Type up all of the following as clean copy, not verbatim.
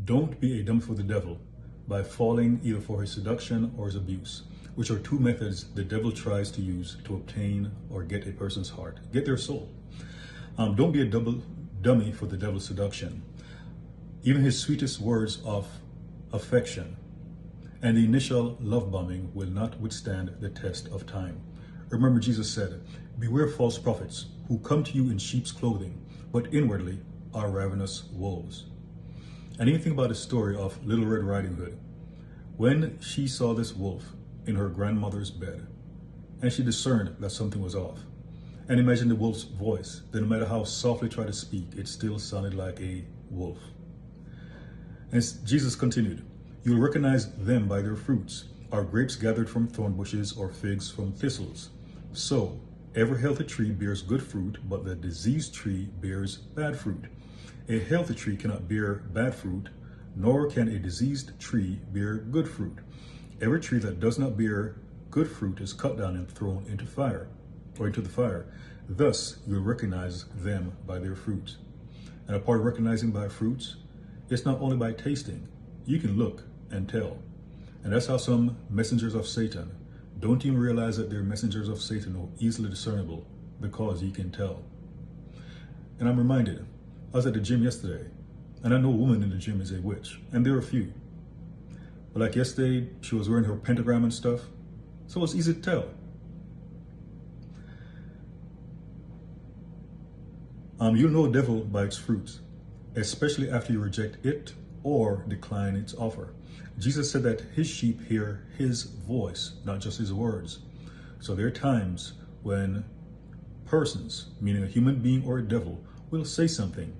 Don't be a dummy for the devil by falling either for his seduction or his abuse, which are two methods the devil tries to use to obtain or get a person's heart, get their soul. Don't be a dummy for the devil's seduction. Even his sweetest words of affection and the initial love bombing will not withstand the test of time. Remember, Jesus said, "Beware false prophets who come to you in sheep's clothing, but inwardly are ravenous wolves." And even think about the story of Little Red Riding Hood. When she saw this wolf in her grandmother's bed, and she discerned that something was off. And imagine the wolf's voice, that no matter how softly try to speak, it still sounded like a wolf. And Jesus continued, "You will recognize them by their fruits. Are grapes gathered from thorn bushes or figs from thistles? So, every healthy tree bears good fruit, but the diseased tree bears bad fruit. A healthy tree cannot bear bad fruit, nor can a diseased tree bear good fruit. Every tree that does not bear good fruit is cut down and thrown into the fire. Thus, you will recognize them by their fruits." And a part of recognizing by fruits, it's not only by tasting. You can look and tell. And that's how some messengers of Satan don't even realize that they're messengers of Satan or easily discernible, because you can tell. And I'm reminded, I was at the gym yesterday, and I know a woman in the gym is a witch, and there are a few. But like yesterday, she was wearing her pentagram and stuff, so it's easy to tell. You'll know a devil by its fruits, especially after you reject it or decline its offer. Jesus said that his sheep hear his voice, not just his words. So there are times when persons, meaning a human being or a devil, will say something.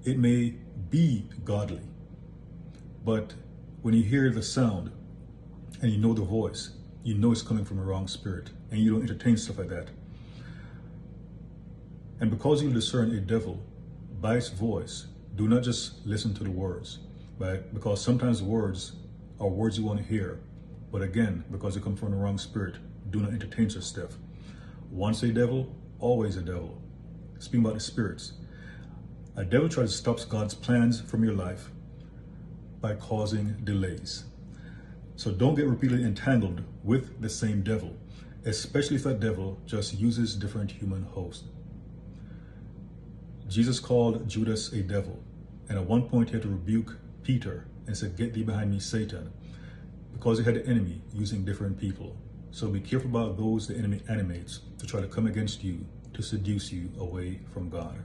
It may be godly, but when you hear the sound and you know the voice, you know it's coming from a wrong spirit, and you don't entertain stuff like that. And because you discern a devil by its voice, do not just listen to the words, right? Because sometimes words are words you want to hear. But again, because they come from the wrong spirit, do not entertain such stuff. Once a devil, always a devil. Speaking about the spirits, a devil tries to stop God's plans from your life by causing delays. So don't get repeatedly entangled with the same devil, especially if that devil just uses different human hosts. Jesus called Judas a devil, and at one point he had to rebuke Peter and said, "Get thee behind me, Satan," because he had an enemy using different people. So be careful about those the enemy animates to try to come against you, to seduce you away from God.